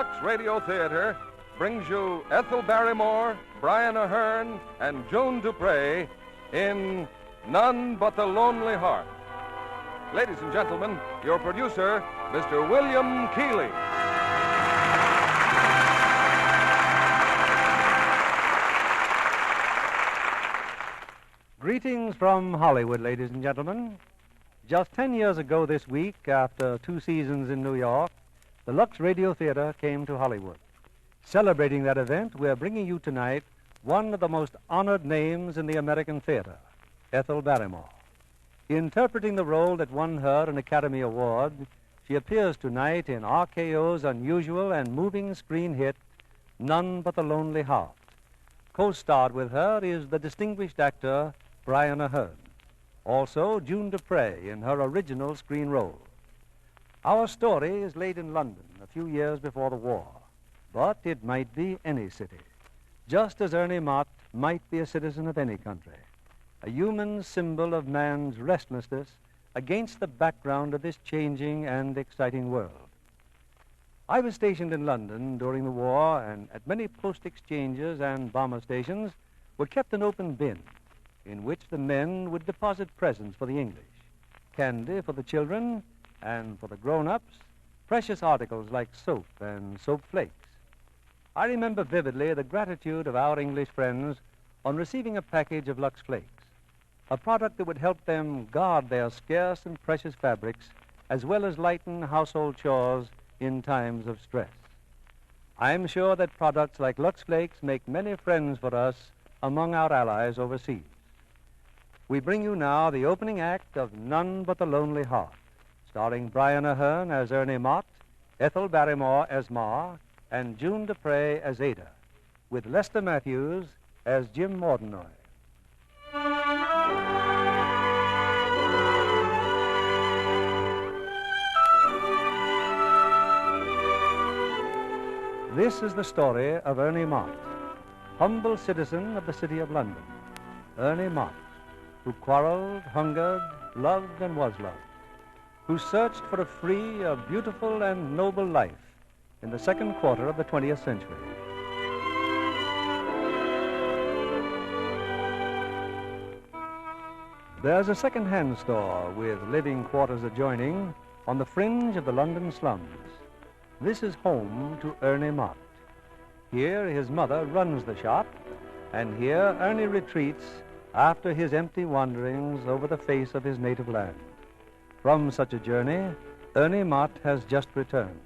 Lux Radio Theater brings you Ethel Barrymore, Brian Aherne, and Joan Dupre in None But the Lonely Heart. Ladies and gentlemen, your producer, Mr. William Keighley. Greetings from Hollywood, ladies and gentlemen. Just 10 years ago this week, after 2 seasons in New York, the Lux Radio Theater came to Hollywood. Celebrating that event, we're bringing you tonight one of the most honored names in the American theater, Ethel Barrymore. Interpreting the role that won her an Academy Award, she appears tonight in RKO's unusual and moving screen hit, None But the Lonely Heart. Co-starred with her is the distinguished actor Brian Aherne. Also, June Dupre in her original screen role. Our story is laid in London a few years before the war, but it might be any city, just as Ernie Mott might be a citizen of any country, a human symbol of man's restlessness against the background of this changing and exciting world. I was stationed in London during the war, and at many post exchanges and bomber stations were kept an open bin in which the men would deposit presents for the English, candy for the children, and for the grown-ups, precious articles like soap and soap flakes. I remember vividly the gratitude of our English friends on receiving a package of Lux Flakes, a product that would help them guard their scarce and precious fabrics as well as lighten household chores in times of stress. I'm sure that products like Lux Flakes make many friends for us among our allies overseas. We bring you now the opening act of None But the Lonely Heart, starring Brian Aherne as Ernie Mott, Ethel Barrymore as Ma, and June Dupre as Ada, with Lester Matthews as Jim Mordenoy. This is the story of Ernie Mott, humble citizen of the city of London. Ernie Mott, who quarreled, hungered, loved, and was loved, who searched for a free, a beautiful, and noble life in the second quarter of the 20th century. There's a second-hand store with living quarters adjoining on the fringe of the London slums. This is home to Ernie Mott. Here his mother runs the shop, and here Ernie retreats after his empty wanderings over the face of his native land. From such a journey, Ernie Mott has just returned.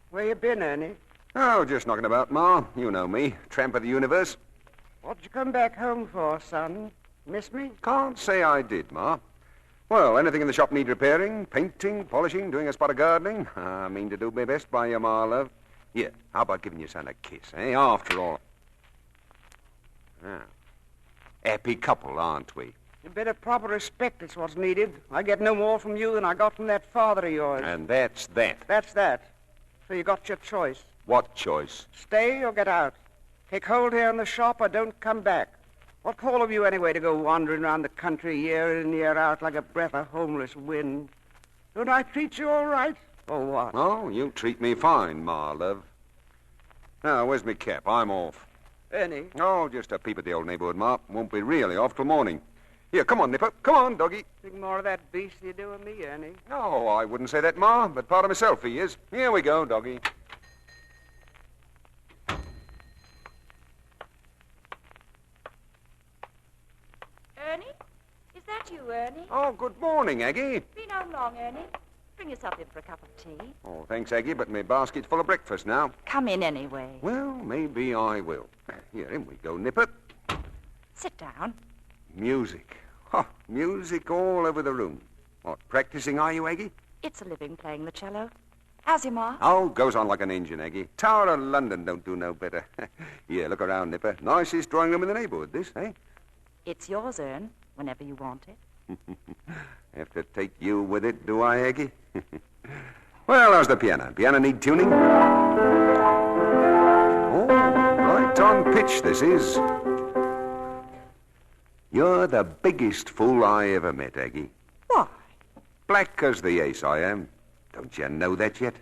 Where you been, Ernie? Oh, just knocking about, Ma. You know me, tramp of the universe. What'd you come back home for, son? Miss me? Can't say I did, Ma. Well, anything in the shop need repairing, painting, polishing, doing a spot of gardening? I mean to do my best by you, Ma, love. Here, how about giving your son a kiss, eh? After all. Ah. Happy couple, aren't we? A bit of proper respect is what's needed. I get no more from you than I got from that father of yours. And that's that. That's that. So you got your choice. What choice? Stay or get out. Take hold here in the shop or don't come back. What call have you anyway to go wandering around the country year in, year out like a breath of homeless wind? Don't I treat you all right, or what? Oh, you treat me fine, Ma, love. Now, where's my cap? I'm off. Ernie? Oh, just a peep at the old neighborhood, Ma. Won't be really off till morning. Here, come on, Nipper. Come on, doggy. Think more of that beast you do with me, Ernie. No, I wouldn't say that, Ma, but part of myself he is. Here we go, doggy. Ernie? Is that you, Ernie? Oh, good morning, Aggie. Been home long, Ernie? Bring yourself in for a cup of tea. Oh, thanks, Aggie, but my basket's full of breakfast now. Come in anyway. Well, maybe I will. Here, in we go, Nipper. Sit down. Music. Ha, music all over the room. What, practicing are you, Aggie? It's a living playing the cello. How's your ma? Oh, goes on like an engine, Aggie. Tower of London don't do no better. Here, look around, Nipper. Nicest drawing room in the neighborhood, this, eh? It's yours, Ern, whenever you want it. Have to take you with it, do I, Aggie? Well, how's the piano? Piano need tuning? Oh, right on pitch this is. You're the biggest fool I ever met, Aggie. Why? Black as the ace I am. Don't you know that yet?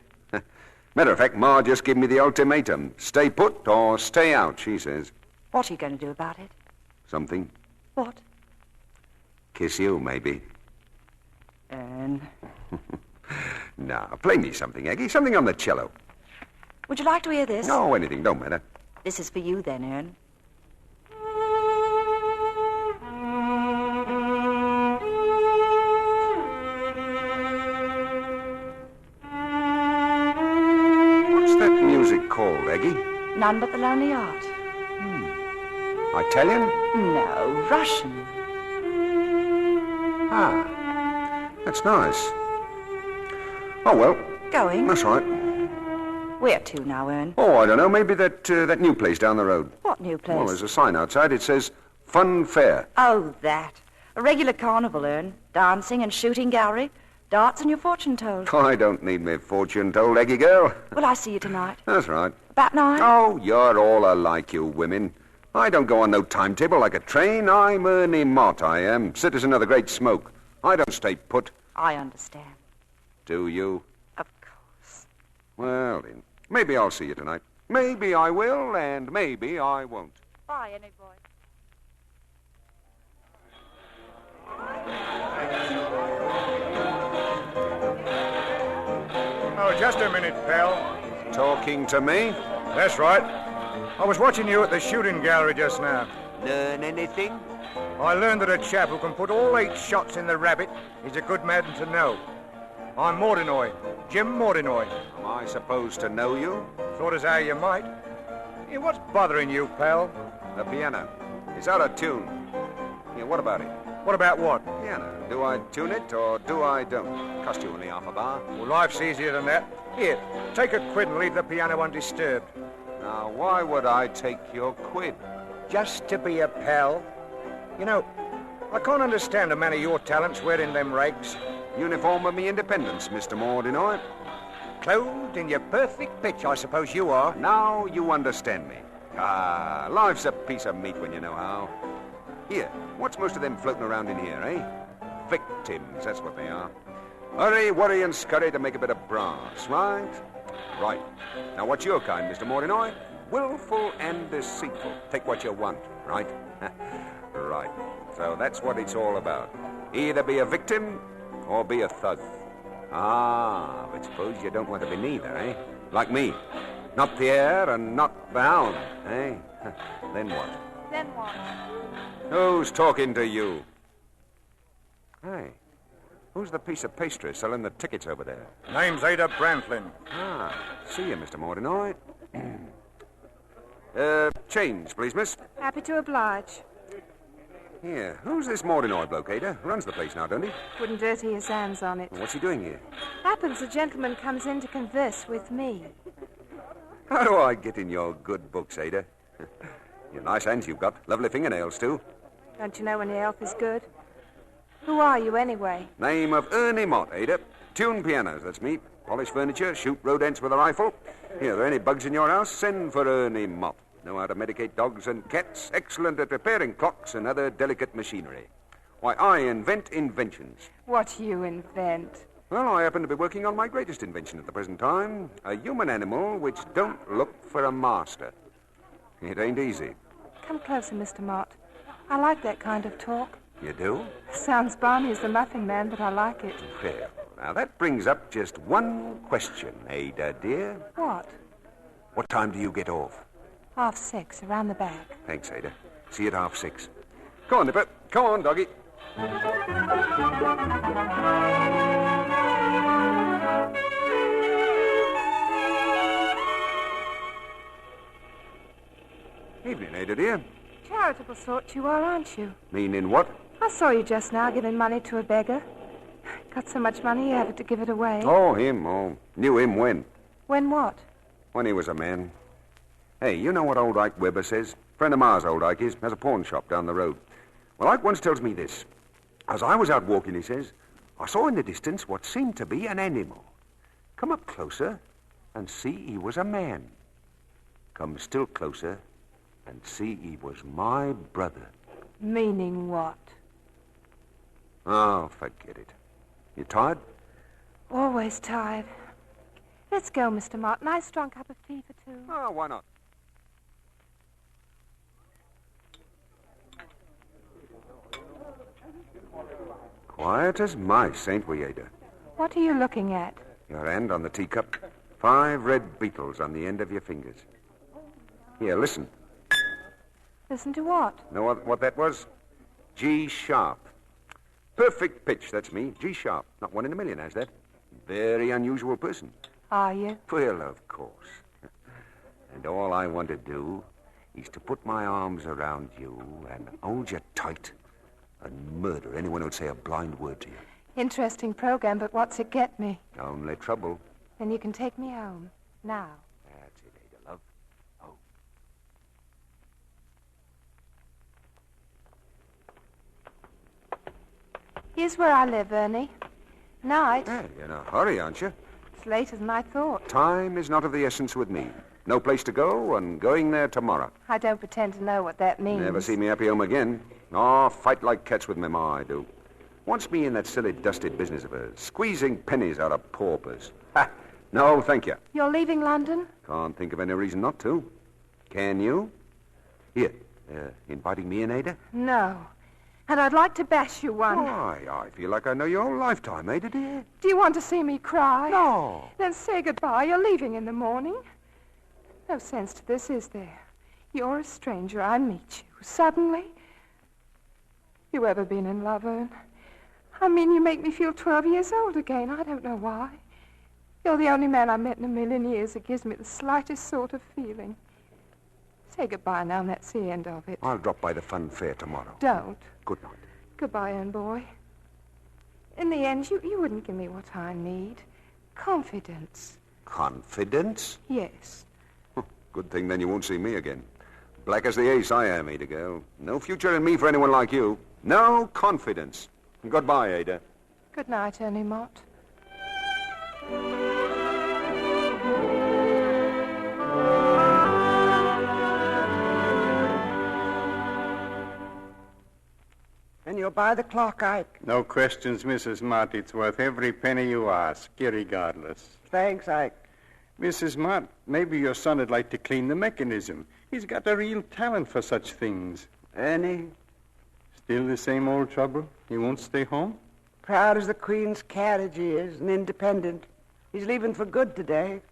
Matter of fact, Ma just gave me the ultimatum. Stay put or stay out, she says. What are you going to do about it? Something. What? Kiss you, maybe. Ern. Now, play me something, Aggie. Something on the cello. Would you like to hear this? No, anything. Don't matter. This is for you then, Ern. What's that music called, Aggie? None but the Lonely Heart. Italian? No, Russian. Ah, that's nice. Oh, well, Going? that's right. Where to now, Ern? Oh, I don't know. Maybe that new place down the road. What new place? Well, there's a sign outside. It says Fun Fair. Oh, that. A regular carnival, Ern. Dancing and shooting gallery. Darts and your fortune told. I don't need me fortune told, Eggy girl. Will I see you tonight? That's right. About 9? Oh, you're all alike, you women. I don't go on no timetable like a train. I'm Ernie Mott, I am. Citizen of the Great Smoke. I don't stay put. I understand. Do you? Of course. Well, then, maybe I'll see you tonight. Maybe I will, and maybe I won't. Bye, Ernie boy. Oh, just a minute, pal. Talking to me? That's right. I was watching you at the shooting gallery just now. Learn anything? I learned that a chap who can put all 8 shots in the rabbit is a good man to know. I'm Mordinoy, Jim Mordinoy. Am I supposed to know you? Thought as how you might. Hey, what's bothering you, pal? The piano. It's out of tune. Yeah, what about it? What about what? Piano. Do I tune it or do I don't? Cost you only half a bar. Well, life's easier than that. Here, take a quid and leave the piano undisturbed. Now, why would I take your quid? Just to be a pal. You know, I can't understand a man of your talents wearing them rags. Uniform of me independence, Mr. Mordinoy. Clothed in your perfect pitch, I suppose you are. Now you understand me. Ah, life's a piece of meat when you know how. Here, what's most of them floating around in here, eh? Victims, that's what they are. Hurry, worry, and scurry to make a bit of brass, right? Right. Now, what's your kind, Mr. Mordinoy? Willful and deceitful. Take what you want, right? Right. So that's what it's all about. Either be a victim or be a thug. Ah, but suppose you don't want to be neither, eh? Like me. Not the heir and not the hound, eh? Then what? Then what? Who's talking to you? Hey, who's the piece of pastry selling the tickets over there? Name's Ada Brantlin. Ah, see you, Mr. Mordinoy. Change, please, miss. Happy to oblige. Here, who's this Mordinoy bloke, Ada? Runs the place now, don't he? Wouldn't dirty his hands on it. What's he doing here? Happens a gentleman comes in to converse with me. How do I get in your good books, Ada? Your nice hands you've got. Lovely fingernails, too. Don't you know when your health is good? Who are you, anyway? Name of Ernie Mott, Ada. Tune pianos, that's me. Polish furniture, shoot rodents with a rifle. Here, are there any bugs in your house? Send for Ernie Mott. Know how to medicate dogs and cats. Excellent at repairing clocks and other delicate machinery. Why, I invent inventions. What you invent? Well, I happen to be working on my greatest invention at the present time. A human animal which don't look for a master. It ain't easy. Come closer, Mr. Mott. I like that kind of talk. You do? Sounds balmy as the Muffin Man, but I like it. Fair. Now, that brings up just one question, Ada, dear. What? What time do you get off? 6:30, around the back. Thanks, Ada. See you at 6:30. Come on, Nipper. Come on, doggy. Evening, Ada, dear. Charitable sort you are, aren't you? Meaning what? I saw you just now giving money to a beggar. Got so much money you had to give it away. Oh, him. Oh, knew him when? When what? When he was a man. Hey, you know what old Ike Weber says? Friend of Ma's, old Ike is. Has a pawn shop down the road. Well, Ike once tells me this. As I was out walking, he says, I saw in the distance what seemed to be an animal. Come up closer and see he was a man. Come still closer and see he was my brother. Meaning what? Oh, forget it. You tired? Always tired. Let's go, Mr. Mott. Nice strong cup of tea for two. Oh, why not? Quiet as mice, ain't we, Ada? What are you looking at? Your hand on the teacup. 5 red beetles on the end of your fingers. Here, listen. Listen to what? Know what that was? G sharp. Perfect pitch, that's me. G sharp. Not 1 in a million has that. Very unusual person. Are you? Well, of course. And all I want to do is to put my arms around you and hold you tight and murder anyone who'd say a blind word to you. Interesting program, but what's it get me? Only trouble. Then you can take me home. Now. That's it, Ada, love. Oh. Here's where I live, Ernie. Night. Hey, you're in a hurry, aren't you? It's later than I thought. Time is not of the essence with me. No place to go, and going there tomorrow. I don't pretend to know what that means. Never see me happy home again. Oh, fight like cats with my ma, I do. Wants me in that silly, dusty business of hers, squeezing pennies out of paupers. Ha! No, thank you. You're leaving London? Can't think of any reason not to. Can you? Here, inviting me in, Ada? No. And I'd like to bash you one. Why, I feel like I know your whole lifetime, Ada, dear. Do you want to see me cry? No. Then say goodbye. You're leaving in the morning. No sense to this, is there? You're a stranger. I meet you. Suddenly. You ever been in love, Ern? I mean, you make me feel 12 years old again. I don't know why. You're the only man I've met in a million years that gives me the slightest sort of feeling. Say goodbye now, and that's the end of it. I'll drop by the fun fair tomorrow. Don't. Good night. Goodbye, Ern boy. In the end, you wouldn't give me what I need. Confidence. Confidence? Yes. Good thing then you won't see me again. Black as the ace I am, Ada girl. No future in me for anyone like you. No confidence. Goodbye, Ada. Good night, Ernie Mott. And you'll buy the clock, Ike. No questions, Mrs. Mott. It's worth every penny you ask, irregardless. Thanks, Ike. Mrs. Mott, maybe your son would like to clean the mechanism. He's got a real talent for such things. Ernie, Still the same old trouble? He won't stay home? proud as the Queen's carriage he is, and independent. He's leaving for good today.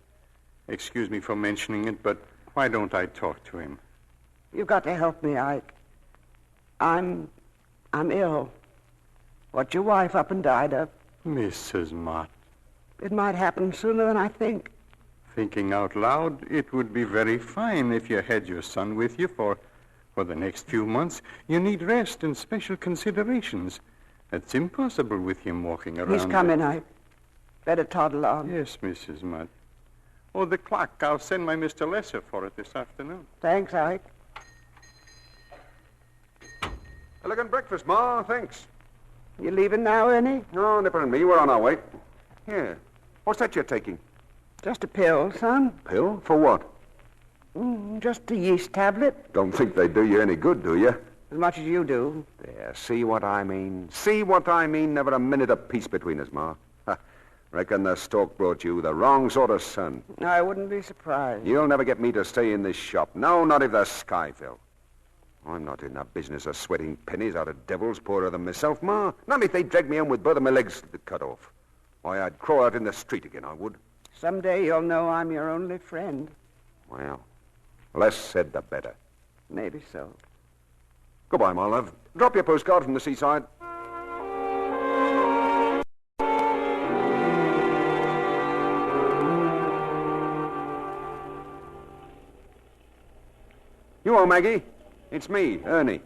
Excuse me for mentioning it, but why don't I talk to him? You've got to help me, Ike. I'm ill. What your wife up and died of. Mrs. Mott, It might happen sooner than I think. thinking out loud, it would be very fine if you had your son with you for the next few months. You need rest and special considerations. It's impossible with him walking around. He's coming, Ike. Better toddle on. Yes, Mrs. Mott. Oh, the clock. I'll send my Mr. Lesser for it this afternoon. Thanks, Ike. Elegant breakfast, Ma. Thanks. You leaving now, Ernie? No, Nipper and me, we're on our way. Here. What's that you're taking? Just a pill, son. Pill? For what? Just a yeast tablet. Don't think they do you any good, do you? As much as you do. There, see what I mean? See what I mean? Never a minute of peace between us, Ma. Ha. Reckon the stork brought you the wrong sort of son. I wouldn't be surprised. You'll never get me to stay in this shop. No, not if the sky fell. I'm not in the business of sweating pennies out of devils poorer than myself, Ma. Not if they dragged me home with both of my legs cut off. Why, I'd crawl out in the street again, I would. Someday you'll know I'm your only friend. Well, less said the better. Maybe so. Goodbye, my love. Drop your postcard from the seaside. You are Maggie? It's me, Ernie.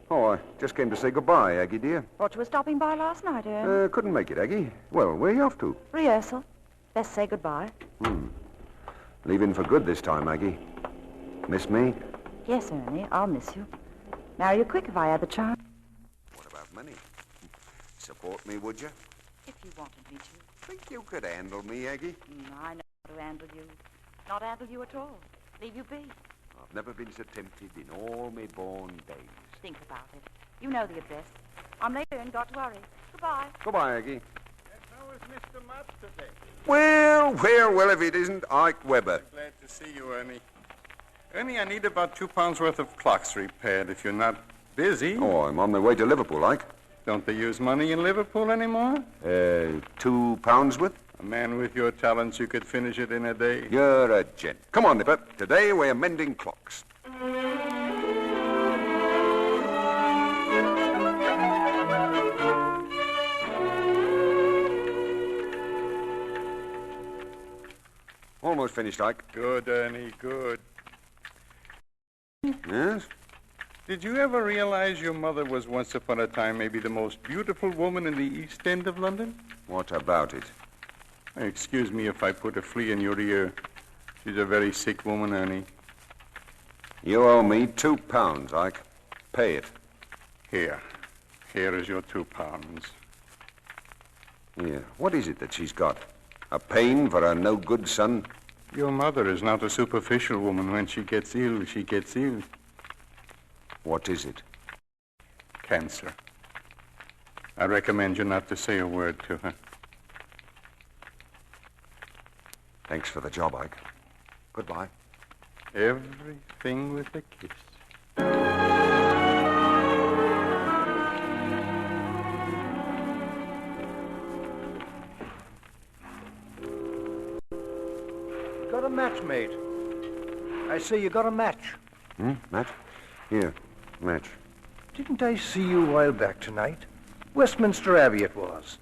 Oh, I just came to say goodbye, Aggie, dear. Thought you were stopping by last night, Ern. Couldn't make it, Aggie. Well, where are you off to? Rehearsal. Best say goodbye. Leaving for good this time, Aggie. Miss me? Yes, Ernie, I'll miss you. Marry you quick if I had the chance. What about money? Support me, would you? If you wanted me to. Think you could handle me, Aggie? I know how to handle you. Not handle you at all. Leave you be. I've never been so tempted in all my born days. Think about it. You know the address. I'm later and got to hurry. Goodbye. Goodbye, Aggie. That's how is Mr. Mott today? Well, if it isn't Ike Weber. Glad to see you, Ernie. Ernie, I need about 2 pounds worth of clocks repaired if you're not busy. Oh, I'm on my way to Liverpool, Ike. Don't they use money in Liverpool anymore? 2 pounds worth? A man with your talents, you could finish it in a day. You're a gent. Come on, Nipper. Today we're mending clocks. Almost finished, Ike. Good, Ernie, good. Yes? Did you ever realize your mother was once upon a time maybe the most beautiful woman in the East End of London? What about it? Excuse me if I put a flea in your ear. She's a very sick woman, Ernie. You owe me 2 pounds, Ike. Pay it. Here. Here is your 2 pounds. Yeah. What is it that she's got? A pain for her no-good son? Your mother is not a superficial woman. When she gets ill, she gets ill. What is it? Cancer. I recommend you not to say a word to her. Thanks for the job, Ike. Goodbye. Everything with a kiss. Got a match, mate. I say you got a match. Match? Here, match. Didn't I see you a while back tonight? Westminster Abbey it was.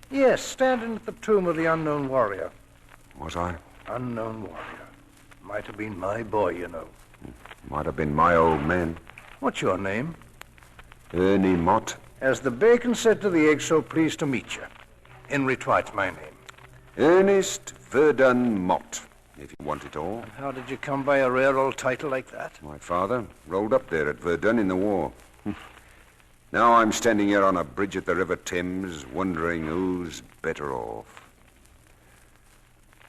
Yes, standing at the tomb of the unknown warrior. Was I? Unknown warrior. Might have been my boy, you know. Might have been my old man. What's your name? Ernie Mott. As the bacon said to the egg, so pleased to meet you. Henry Twite's my name. Ernest Verdun Mott, if you want it all. And how did you come by a rare old title like that? My father rolled up there at Verdun in the war. Now I'm standing here on a bridge at the River Thames, wondering who's better off.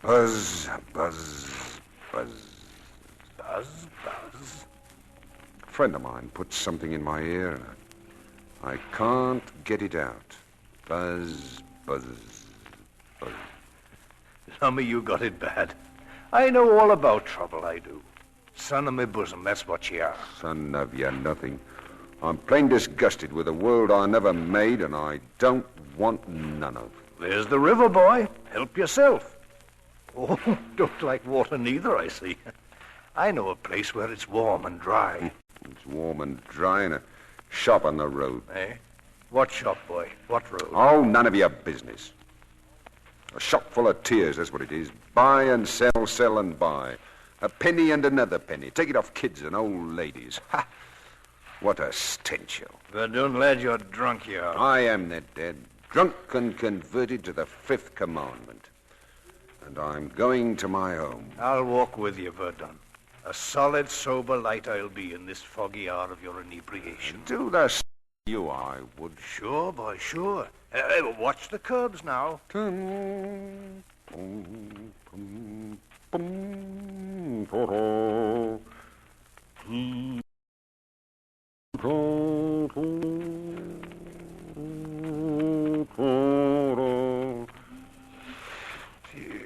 Buzz, buzz, buzz. Buzz, buzz. A friend of mine put something in my ear, and I can't get it out. Buzz, buzz, buzz. Lummy, you got it bad. I know all about trouble, I do. Son of my bosom, that's what you are. Son of you nothing. I'm plain disgusted with a world I never made, and I don't want none of. There's the river, boy. Help yourself. Oh, don't like water neither, I see. I know a place where it's warm and dry. It's warm and dry in a shop on the road. Eh? What shop, boy? What road? Oh, none of your business. A shop full of tears, that's what it is. Buy and sell, sell and buy. A penny and another penny. Take it off kids and old ladies. Ha! What a stench, you. Verdun, lad, you're drunk, you are. I am that dead. Drunk and converted to the 5th commandment. And I'm going to my home. I'll walk with you, Verdun. A solid, sober light I'll be in this foggy hour of your inebriation. Do the you, I would. Sure, boy, sure. Watch the curbs now.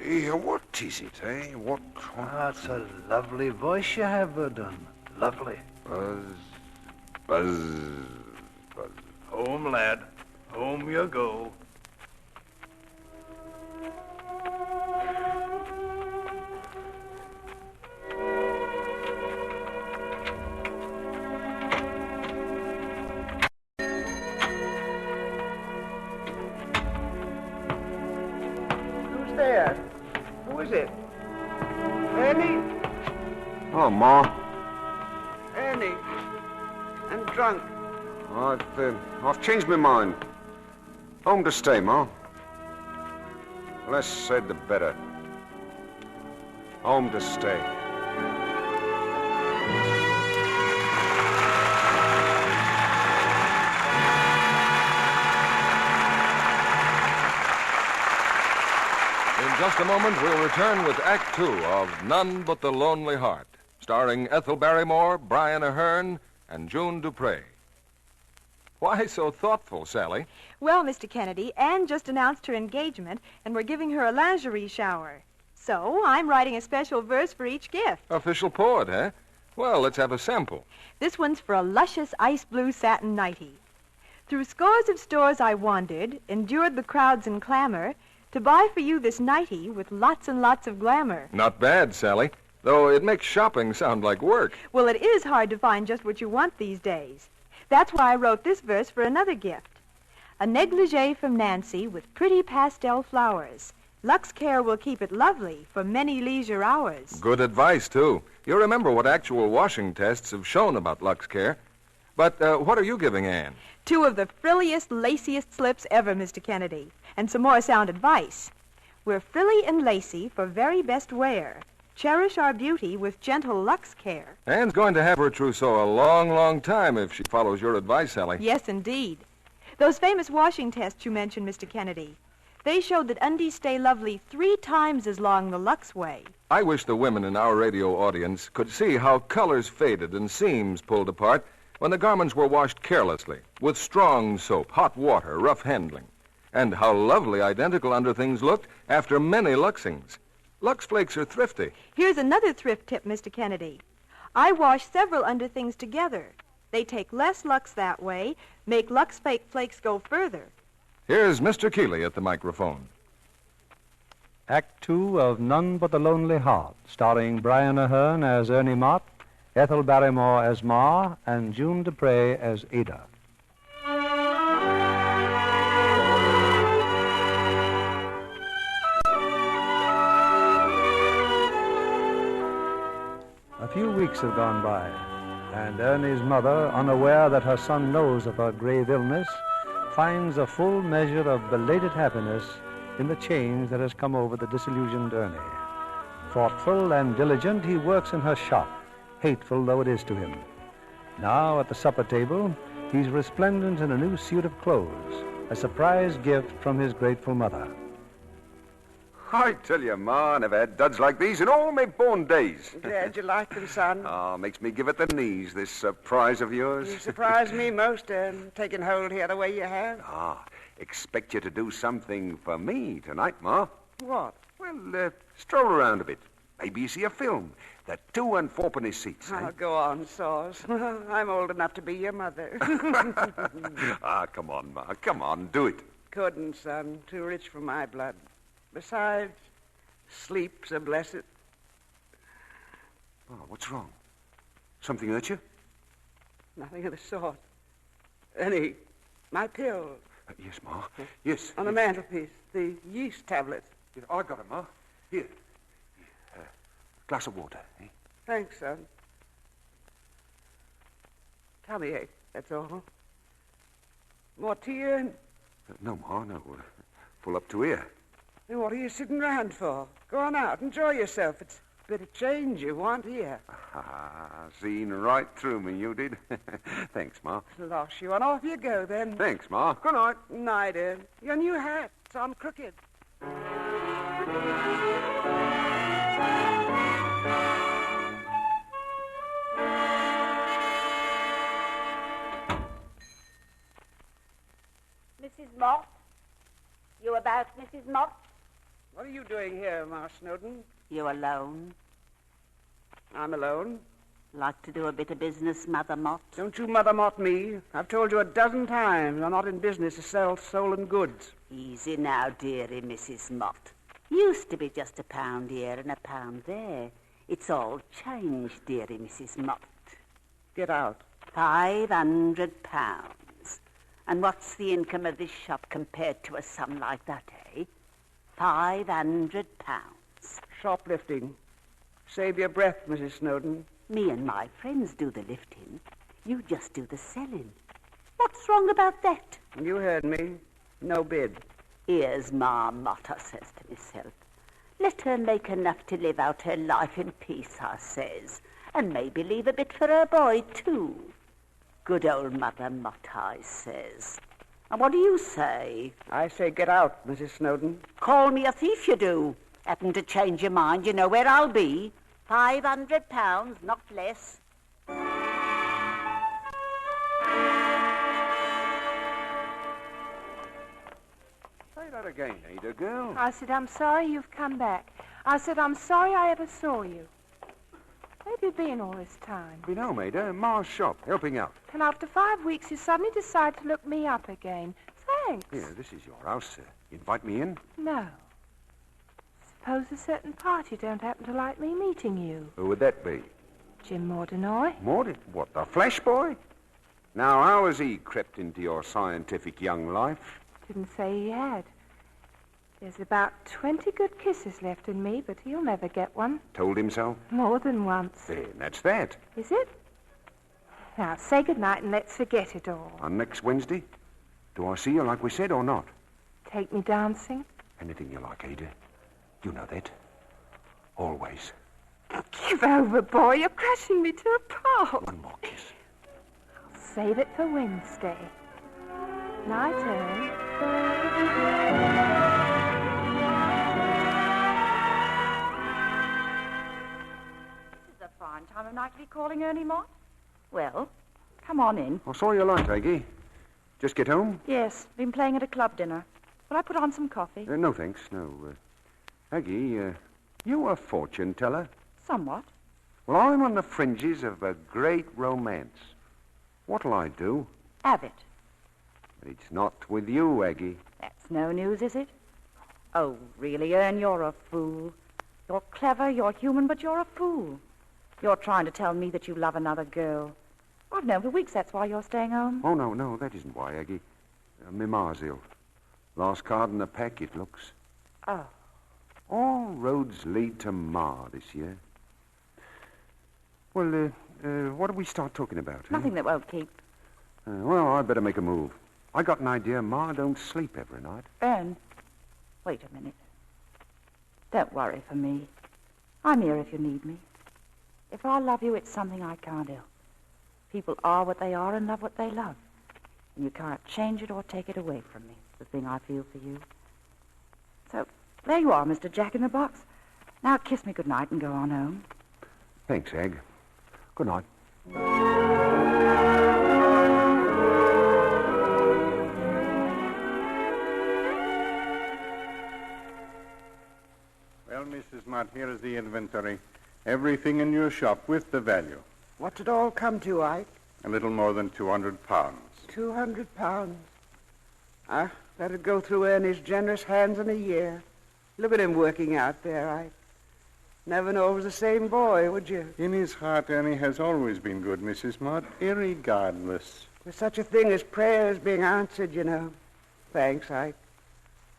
Yeah, what is it, eh? What? That's a lovely voice you have, Verdun. Lovely. Buzz, buzz, buzz. Home, lad. Home you go. Who's there? Who is it? Annie? Oh, Ma. Annie. And drunk. I've changed my mind. Home to stay, Ma. Less said, the better. Home to stay. In just a moment, we'll return with Act Two of None But the Lonely Heart, starring Ethel Barrymore, Brian Aherne, and June Dupre. Why so thoughtful, Sally? Well, Mr. Kennedy, Anne just announced her engagement, and we're giving her a lingerie shower. So I'm writing a special verse for each gift. Official poet, eh? Well, let's have a sample. This one's for a luscious ice blue satin nightie. Through scores of stores I wandered, endured the crowds and clamor, to buy for you this nightie with lots and lots of glamour. Not bad, Sally. Though it makes shopping sound like work. Well, it is hard to find just what you want these days. That's why I wrote this verse for another gift. A negligee from Nancy with pretty pastel flowers. Lux Care will keep it lovely for many leisure hours. Good advice, too. You remember what actual washing tests have shown about Lux Care. But what are you giving Anne? 2 of the frilliest, laciest slips ever, Mr. Kennedy, and some more sound advice. We're frilly and lacy for very best wear. Cherish our beauty with gentle Lux Care. Anne's going to have her trousseau a long, long time if she follows your advice, Sally. Yes, indeed. Those famous washing tests you mentioned, Mr. Kennedy, they showed that undies stay lovely 3 times as long the Lux way. I wish the women in our radio audience could see how colors faded and seams pulled apart when the garments were washed carelessly, with strong soap, hot water, rough handling, and how lovely identical underthings looked after many Luxings. Lux Flakes are thrifty. Here's another thrift tip, Mr. Kennedy. I wash several underthings together. They take less Lux that way, make Lux Flakes go further. Here's Mr. Keeley at the microphone. Act 2 of None But the Lonely Heart, starring Brian Aherne as Ernie Mott, Ethel Barrymore as Ma, and June Dupre as Ada. A few weeks have gone by, and Ernie's mother, unaware that her son knows of her grave illness, finds a full measure of belated happiness in the change that has come over the disillusioned Ernie. Thoughtful and diligent, he works in her shop, hateful though it is to him. Now, at the supper table, he's resplendent in a new suit of clothes, a surprise gift from his grateful mother. I tell you, Ma, I never had duds like these in all my born days. Glad you like them, son. Oh, makes me give it the knees, this surprise of yours. You surprise me most, taking hold here the way you have. Ah, expect you to do something for me tonight, Ma. What? Well, stroll around a bit. Maybe you see a film. The 2 and 4 seats. Oh, go on, Saws. I'm old enough to be your mother. Come on, Ma. Come on, do it. Couldn't, son. Too rich for my blood. Besides, sleep's a blessed. Oh, what's wrong? Something hurt you? Nothing of the sort. Ernie, my pill. Yes, Ma. Yes. On the mantelpiece, the yeast tablets. Yeah, I got it, Ma. Here. Glass of water, eh? Thanks, son. Tummy ache, that's all. More tea, Ern? No, Ma, no. Full up to here. Then what are you sitting round for? Go on out, enjoy yourself. It's a bit of change you want here. Seen right through me, you did. Thanks, Ma. Losh you, and off you go, then. Thanks, Ma. Good night. Night, Ern. Your new hat's on crooked. Mrs. Mott? You about, Mrs. Mott? What are you doing here, Ma Snowden? You alone? I'm alone. Like to do a bit of business, Mother Mott? Don't you Mother Mott me. I've told you a dozen times I'm not in business to sell stolen goods. Easy now, dearie Mrs. Mott. Used to be just £1 here and £1 there. It's all changed, dearie Mrs. Mott. Get out. £500. And what's the income of this shop compared to a sum like that, eh? £500. Shoplifting. Save your breath, Mrs. Snowden. Me and my friends do the lifting. You just do the selling. What's wrong about that? You heard me. No bid. Here's Ma Mott, I says to myself. Let her make enough to live out her life in peace, I says. And maybe leave a bit for her boy, too. Good old Mother Mott, I says. And what do you say? I say get out, Mrs. Snowden. Call me a thief, you do. Happen to change your mind, you know where I'll be. £500, not less. that again, Ada, girl. I said, I'm sorry you've come back. I said, I'm sorry I ever saw you. Where have you been all this time? Been home, Ada. Ma's shop, helping out. And after 5 weeks, you suddenly decide to look me up again. Thanks. Yeah, this is your house, sir. Invite me in? No. Suppose a certain party don't happen to like me meeting you. Who would that be? Jim Mordenoy. Morty? What, the Flash Boy? Now, how has he crept into your scientific young life? Didn't say he had. There's about 20 good kisses left in me, but he'll never get one. Told him so? More than once. Then that's that. Is it? Now, say goodnight and let's forget it all. On next Wednesday? Do I see you like we said or not? Take me dancing? Anything you like, Ada. You know that. Always. Give over, boy. You're crashing me to a pulp. One more kiss. I'll save it for Wednesday. Night, Ern. This is a fine time of night to be calling Ernie Mott. Well, come on in. I saw you light, Aggie. Just get home? Yes, been playing at a club dinner. Will I put on some coffee? No, thanks. No. Aggie, you a fortune teller? Somewhat. Well, I'm on the fringes of a great romance. What'll I do? Have it. It's not with you, Aggie. That's no news, is it? Oh, really, Ern, you're a fool. You're clever, you're human, but you're a fool. You're trying to tell me that you love another girl. I've known for weeks that's why you're staying home. Oh, no, that isn't why, Aggie. My ma's ill. Last card in the pack, it looks. Oh. All roads lead to Ma this year. Well, what do we start talking about? Nothing that won't keep. Well, I'd better make a move. I got an idea Ma don't sleep every night. Ern, wait a minute. Don't worry for me. I'm here if you need me. If I love you, it's something I can't help. People are what they are and love what they love. And you can't change it or take it away from me. It's the thing I feel for you. So, there you are, Mr. Jack-in-the-Box. Now kiss me goodnight and go on home. Thanks, Egg. Good night. Well, Mrs. Mott, here is the inventory. Everything in your shop with the value. What's it all come to, Ike? A little more than 200 pounds. 200 pounds. That'd go through Ernie's generous hands in a year. Look at him working out there, Ike. Never know it was the same boy, would you? In his heart, Ernie has always been good, Mrs. Mott, irregardless. There's such a thing as prayers being answered, you know. Thanks, Ike.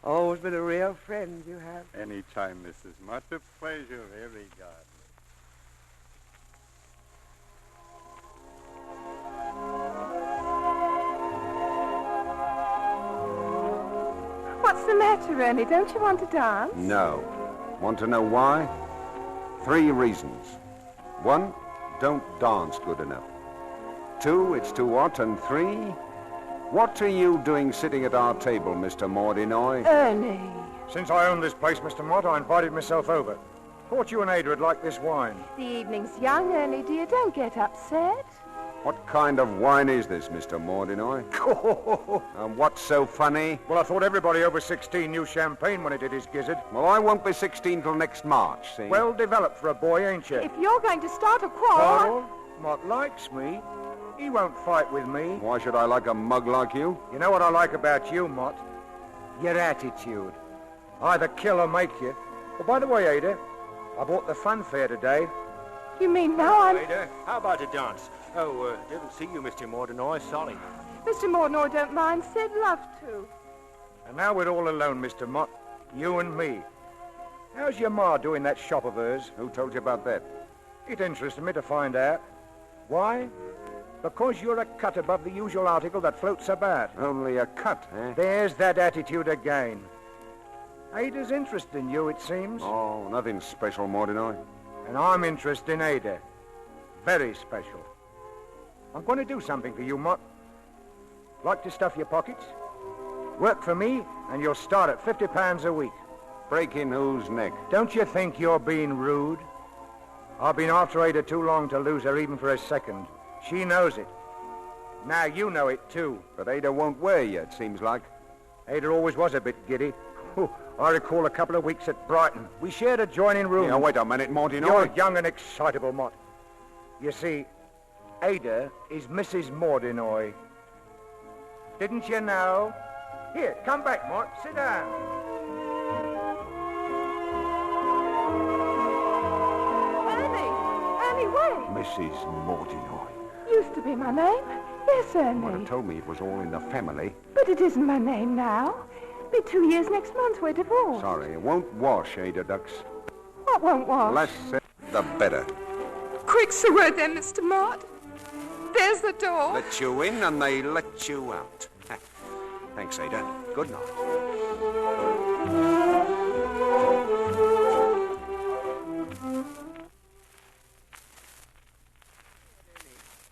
Always been a real friend, you have. Any time, Mrs. Mott. A pleasure, irregardless. What's the matter, Ernie? Don't you want to dance? No. Want to know why? 3 reasons. 1, don't dance good enough. 2, it's too hot. And 3, what are you doing sitting at our table, Mr. Mordenoy? Ernie. Since I own this place, Mr. Mott, I invited myself over. Thought you and Ada would like this wine. The evening's young, Ernie, dear. Don't get upset. What kind of wine is this, Mr. Mordenoy? And what's so funny? Well, I thought everybody over 16 knew champagne when he did his gizzard. Well, I won't be 16 till next March, see? Well developed for a boy, ain't you? If you're going to start a quarrel... Quarrel? Mott likes me. He won't fight with me. Why should I like a mug like you? You know what I like about you, Mott? Your attitude. Either kill or make you. Oh, by the way, Ada, I bought the fun fair today. You mean now I'm... Ada, how about a dance? Oh, didn't see you, Mr. Mordenoy. Sorry. Mr. Mordenoy don't mind. Said love to. And now we're all alone, Mr. Mott. You and me. How's your ma doing that shop of hers? Who told you about that? It interested me to find out. Why? Because you're a cut above the usual article that floats about. Only a cut, eh? There's that attitude again. Ada's interested in you, it seems. Oh, nothing special, Mordenoy. And I'm interested in Ada. Very special. I'm going to do something for you, Mott. Like to stuff your pockets? Work for me, and you'll start at £50 a week. Breaking whose neck? Don't you think you're being rude? I've been after Ada too long to lose her even for a second. She knows it. Now you know it, too. But Ada won't wear you, it seems like. Ada always was a bit giddy. I recall a couple of weeks at Brighton. We shared a joining room. Now, wait a minute, Mortinoy. You're young and excitable, Mott. You see, Ada is Mrs. Mortinoy. Didn't you know? Here, come back, Mott. Sit down. Ernie, wait. Mrs. Mortinoy. Used to be my name. Yes, Ernie. Would have told me it was all in the family. But it isn't my name now. Be 2 years next month. We're divorced. Sorry, it won't wash, Ada Ducks. What won't wash? Less said, the better. Quick's the word then, Mr. Mott. There's the door. Let you in and they let you out. Thanks, Ada. Good night.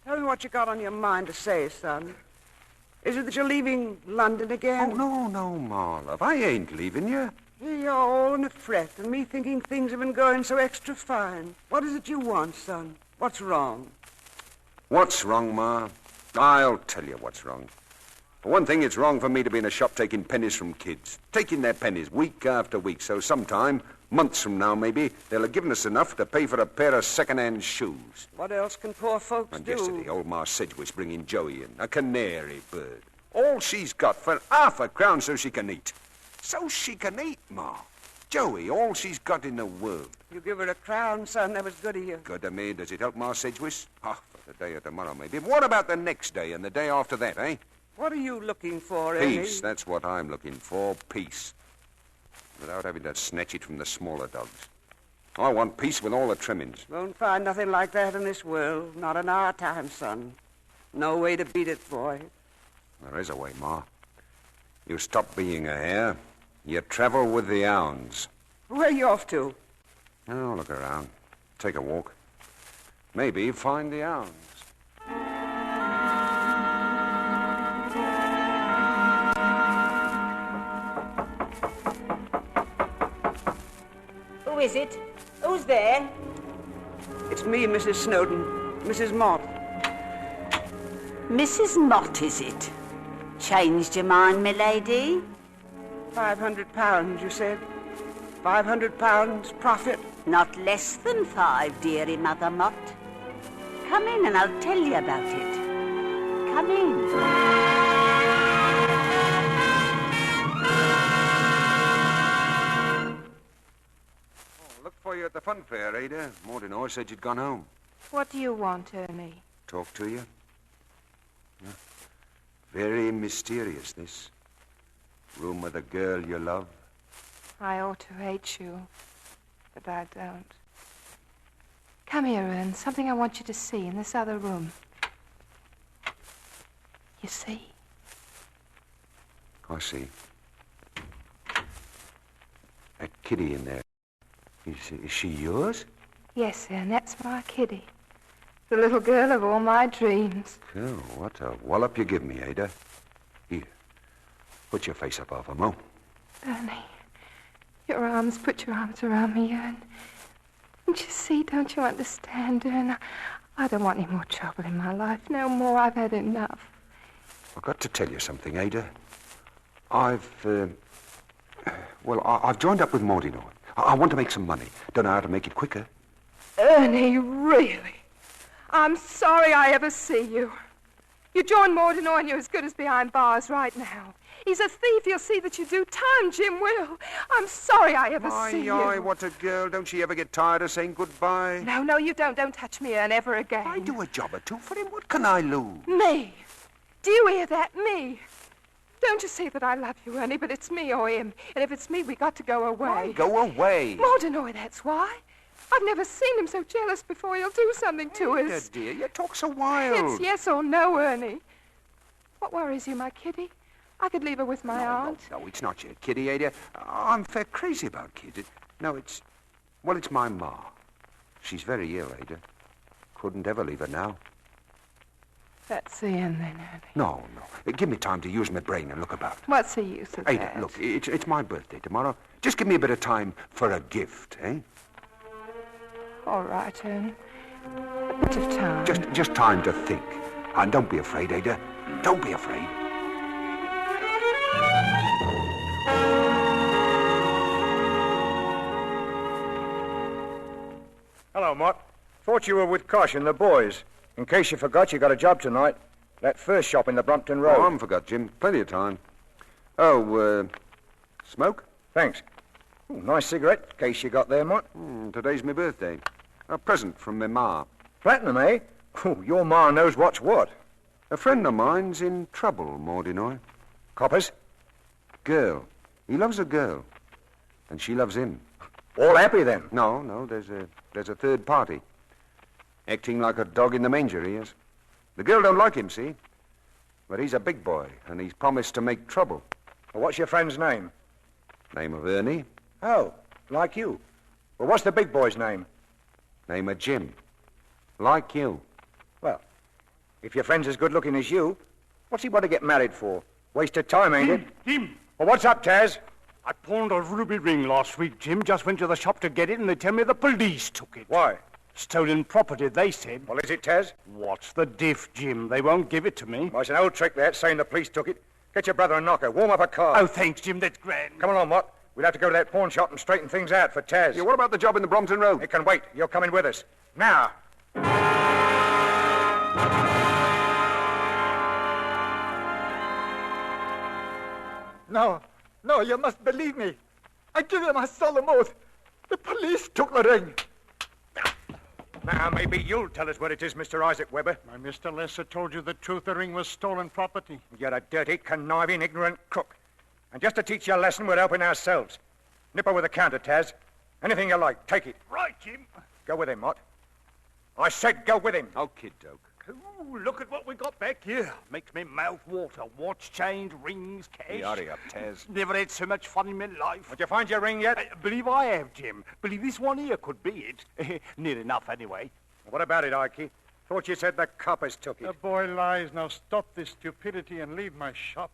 Tell me what you got on your mind to say, son. Is it that you're leaving London again? Oh, no, Ma, love. I ain't leaving you. Here you're all in a fret, and me thinking things have been going so extra fine. What is it you want, son? What's wrong? What's wrong, Ma? I'll tell you what's wrong. For one thing, it's wrong for me to be in a shop taking pennies from kids. Taking their pennies week after week, so sometime, months from now maybe, they'll have given us enough to pay for a pair of second-hand shoes. What else can poor folks And do? yesterday, old Ma Sedgwick's bringing Joey in, a canary bird. All she's got for £0.50 so she can eat. So she can eat, Ma. Joey, all she's got in the world. You give her a crown, son. That was good of you. Good to me. Does it help Ma Sedgwick? Oh, for today or tomorrow, maybe. But what about the next day and the day after that, eh? What are you looking for, Ernie? Peace. That's what I'm looking for. Peace. Without having to snatch it from the smaller dogs. I want peace with all the trimmings. Won't find nothing like that in this world. Not in our time, son. No way to beat it, boy. There is a way, Ma. You stop being a hare. You travel with the hounds. Where are you off to? Oh, look around. Take a walk. Maybe find the hounds. Who is it? Who's there? It's me, Mrs. Snowden. Mrs. Mott. Mrs. Mott, is it? Changed your mind, milady? £500, you said? £500 profit? Not less than 5, dearie Mother Mott. Come in and I'll tell you about it. Come in. Look for you at the fun fair, Ada. Mortinoy said you'd gone home. What do you want, Ernie? Talk to you? Yeah. Very mysterious, this. Room with a girl you love. I ought to hate you, but I don't. Come here, Ern. Something I want you to see in this other room. You see? I see. That kitty in there. Is she yours? Yes, Ern, that's my kitty. The little girl of all my dreams. Oh, what a wallop you give me, Ada. Here. Put your face up off her, Mo. Ernie, put your arms around me, Ern. Don't you see, don't you understand, Ern? I don't want any more trouble in my life. No more. I've had enough. I've got to tell you something, Ada. I've joined up with Mortinoy. I want to make some money. Don't know how to make it quicker. Ernie, really? I'm sorry I ever see you. You join Mortinoy and you're as good as behind bars right now. He's a thief. He'll see that you do time, Jim will. I'm sorry I ever see you. Aye, what a girl. Don't she ever get tired of saying goodbye? No, you don't. Don't touch me, Ern, ever again. I do a job or two for him. What can I lose? Me? Do you hear that? Me? Don't you see that I love you, Ernie, but it's me or him. And if it's me, we got to go away. Why go away? Mortinoy, that's why. I've never seen him so jealous before. He'll do something to us. Dear, you talk so wild. It's yes or no, Ernie. What worries you, my kitty? I could leave her with my aunt. No, it's not your kitty, Ada. I'm fair crazy about kids. It's my ma. She's very ill, Ada. Couldn't ever leave her now. That's the end, then, Ernie. No. Give me time to use my brain and look about. What's the use of Ada, that? look, it's my birthday tomorrow. Just give me a bit of time for a gift, eh? All right, Ern. A bit of time. Just time to think. And don't be afraid, Ada. Don't be afraid. Hello, Mott. Thought you were with Kosh and the boys. In case you forgot, you got a job tonight. That first shop in the Brompton Road. Oh, I haven't forgot, Jim. Plenty of time. Oh, smoke? Thanks. Ooh, nice cigarette, case you got there, Mott. Today's my birthday. A present from my ma. Platinum, eh? Ooh, your ma knows what's what. A friend of mine's in trouble, Mordinoy. Coppers? Girl. He loves a girl. And she loves him. All happy, then? No, there's a third party. Acting like a dog in the manger, he is. The girl don't like him, see? But he's a big boy, and he's promised to make trouble. Well, what's your friend's name? Name of Ernie. Oh, like you. Well, what's the big boy's name? Name of Jim. Like you. Well, if your friend's as good-looking as you, what's he want to get married for? Waste of time, ain't it? Jim! Well, what's up, Taz? I pawned a ruby ring last week, Jim. Just went to the shop to get it, and they tell me the police took it. Why? Stolen property, they said. Well, is it, Taz? What's the diff, Jim? They won't give it to me. Well, it's an old trick, that, saying the police took it. Get your brother a knocker. Warm up a car. Oh, thanks, Jim. That's grand. Come along, Mott. We'll have to go to that pawn shop and straighten things out for Taz. Yeah, what about the job in the Brompton Road? It can wait. You're coming with us. Now. No, you must believe me. I give you my solemn oath. The police took the ring. Now, maybe you'll tell us what it is, Mr. Isaac Weber. My Mr. Lesser told you the truth. The ring was stolen property. You're a dirty, conniving, ignorant crook. And just to teach you a lesson, we're helping ourselves. Nip her with a counter, Taz. Anything you like, take it. Right, Jim. Go with him, Mott. I said go with him. Oh, kid doke. Ooh, look at what we got back here. Makes me mouth water. Watch, chains, rings, cash. Hey, hurry up, Taz. Never had so much fun in my life. Did you find your ring yet? Believe I have, Jim. Believe this one here could be it. Near enough, anyway. What about it, Ikey? Thought you said the coppers took it. The boy lies. Now stop this stupidity and leave my shop.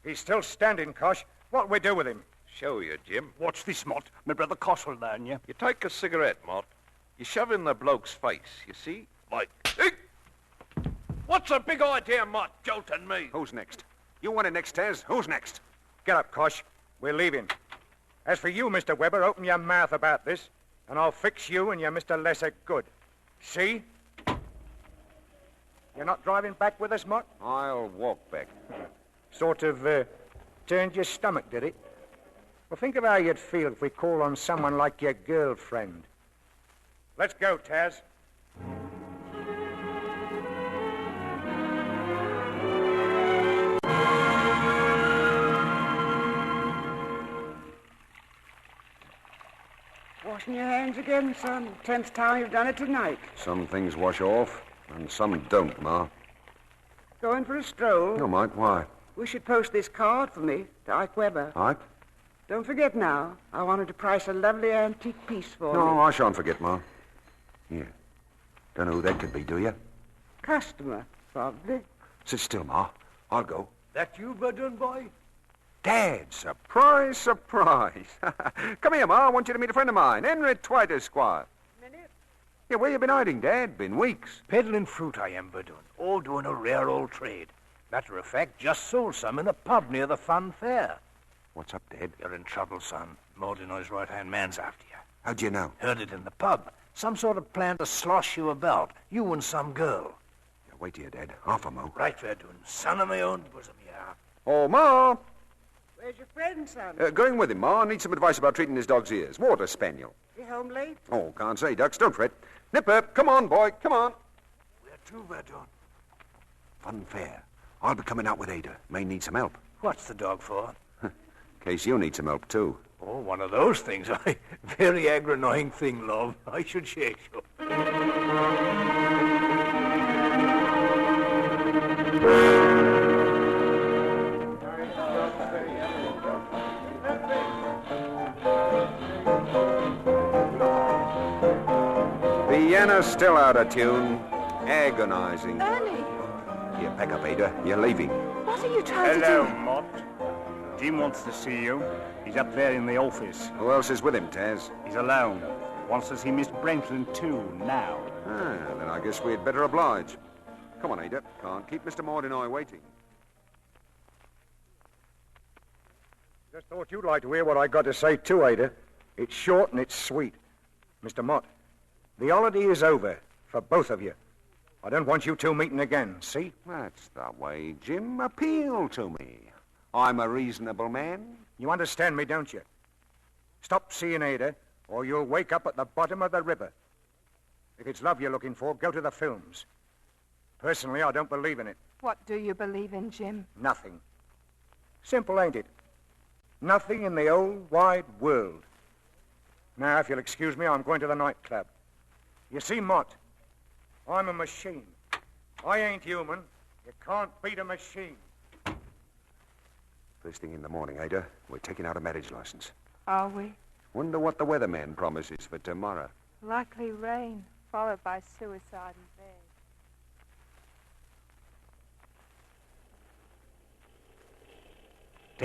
He's still standing, Kosh. What'll we do with him? Show you, Jim. Watch this, Mott. My brother Kosh will learn you. You take a cigarette, Mott. You shove in the bloke's face, you see? Like... Hey! What's the big idea, Mott, jolting me? Who's next? You want it next, Taz? Who's next? Get up, Kosh. We're leaving. As for you, Mr. Weber, open your mouth about this, and I'll fix you and your Mr. Lesser good. See? You're not driving back with us, Mott? I'll walk back. Sort of, turned your stomach, did it? Well, think of how you'd feel if we called on someone like your girlfriend. Let's go, Taz. Washing your hands again, son. 10th time you've done it tonight. Some things wash off, and some don't, Ma. Going for a stroll? No, Mike, why? We should post this card for me to Ike Weber. Ike? Don't forget now. I wanted to price a lovely antique piece for me. No, I shan't forget, Ma. Here. Don't know who that could be, do you? Customer, probably. Sit still, Ma. I'll go. That you, Verdun boy? Dad, surprise, surprise. Come here, Ma. I want you to meet a friend of mine, Henry Twite, Esquire. Yeah, where you been hiding, Dad? Been weeks. Peddling fruit I am, Verdun. All doing a rare old trade. Matter of fact, just sold some in a pub near the fun fair. What's up, Dad? You're in trouble, son. Mordinoy's right-hand man's after you. How'd you know? Heard it in the pub. Some sort of plan to slosh you about. You and some girl. Yeah, wait here, Dad. Half a mo. Right, Verdun. Son of my own bosom, yeah. Oh, Ma. Where's your friend, son? Going with him, Ma. Need some advice about treating his dog's ears. Water spaniel. You home late? Oh, can't say, Ducks. Don't fret. Nipper, come on, boy. Come on. Where to, Verdun? Fun fair. I'll be coming out with Ada. May need some help. What's the dog for? In case you need some help, too. Oh, one of those things. Very aggro-annoying thing, love. I should shake you. Piano's still out of tune. Agonizing. Ernie! You pack up, Ada. You're leaving. What are you trying Hello, to do? Mott. Jim wants to see you. He's up there in the office. Who else is with him, Taz? He's alone. Wants to see Miss Brentland, too, now. Then I guess we'd better oblige. Come on, Ada. Can't keep Mr. Mordinoy waiting. Just thought you'd like to hear what I got to say, too, Ada. It's short and it's sweet. Mr. Mott, The holiday is over for both of you. I don't want you two meeting again, see? That's the way, Jim. Appeal to me. I'm a reasonable man. You understand me, don't you? Stop seeing Ada, or you'll wake up at the bottom of the river. If it's love you're looking for, go to the films. Personally, I don't believe in it. What do you believe in, Jim? Nothing. Simple, ain't it? Nothing in the old wide world. Now, if you'll excuse me, I'm going to the nightclub. You see, Mott, I'm a machine. I ain't human. You can't beat a machine. First thing in the morning, Ada, we're taking out a marriage license. Are we? Wonder what the weatherman promises for tomorrow. Likely rain, followed by suicide in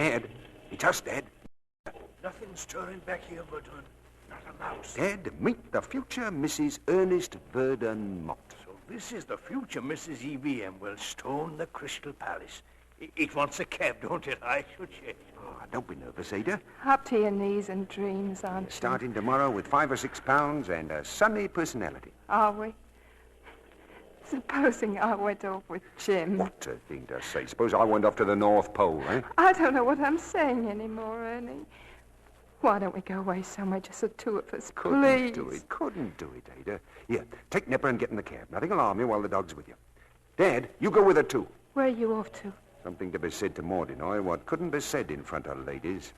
bed. Dad, it's us, Dad. Nothing stirring back here, Verdun. Not a mouse. Dad, meet the future Mrs. Ernest Verdun Mott. So this is the future Mrs. E.V.M. will stone the Crystal Palace. It wants a cab, don't it? I should say. Oh, don't be nervous, Ada. Up to your knees in dreams, aren't you? Starting tomorrow with 5 or 6 pounds and a sunny personality. Are we? Supposing I went off with Jim. What a thing to say. Suppose I went off to the North Pole, eh? I don't know what I'm saying anymore, Ernie. Why don't we go away somewhere, just the two of us, please? Couldn't do it, Ada. Here, take Nipper and get in the cab. Nothing alarm you while the dog's with you. Dad, you go with her, too. Where are you off to? Something to be said to Mordinoy, what couldn't be said in front of ladies.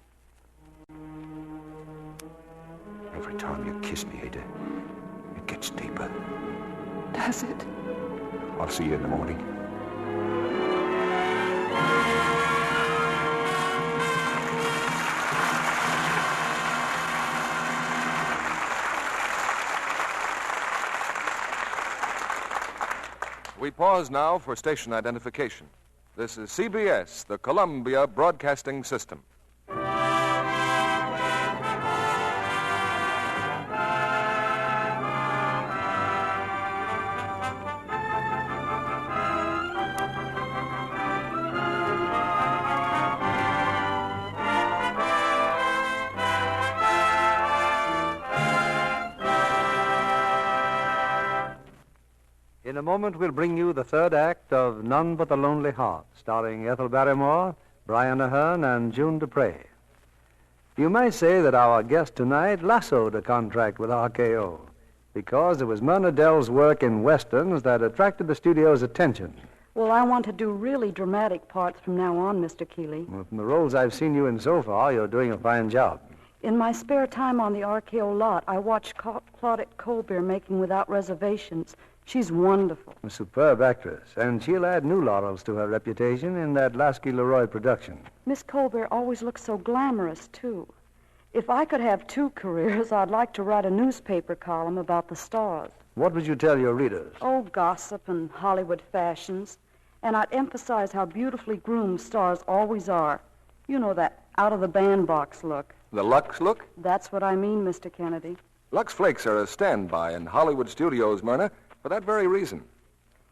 Every time you kiss me, Ada, it gets deeper. Does it? I'll see you in the morning. We pause now for station identification. This is CBS, the Columbia Broadcasting System. In a moment, we'll bring you the third act of None But the Lonely Heart, starring Ethel Barrymore, Brian Ahern, and June Dupre. You may say that our guest tonight lassoed a contract with RKO because it was Myrna Dell's work in westerns that attracted the studio's attention. Well, I want to do really dramatic parts from now on, Mr. Keeley. Well, from the roles I've seen you in so far, you're doing a fine job. In my spare time on the RKO lot, I watch Claudette Colbert making Without Reservations. She's wonderful. A superb actress, and she'll add new laurels to her reputation in that Lasky Leroy production. Miss Colbert always looks so glamorous, too. If I could have 2 careers, I'd like to write a newspaper column about the stars. What would you tell your readers? Oh, gossip and Hollywood fashions. And I'd emphasize how beautifully groomed stars always are. You know, that out-of-the-bandbox look. The Lux look? That's what I mean, Mr. Kennedy. Lux Flakes are a standby in Hollywood studios, Myrna, for that very reason.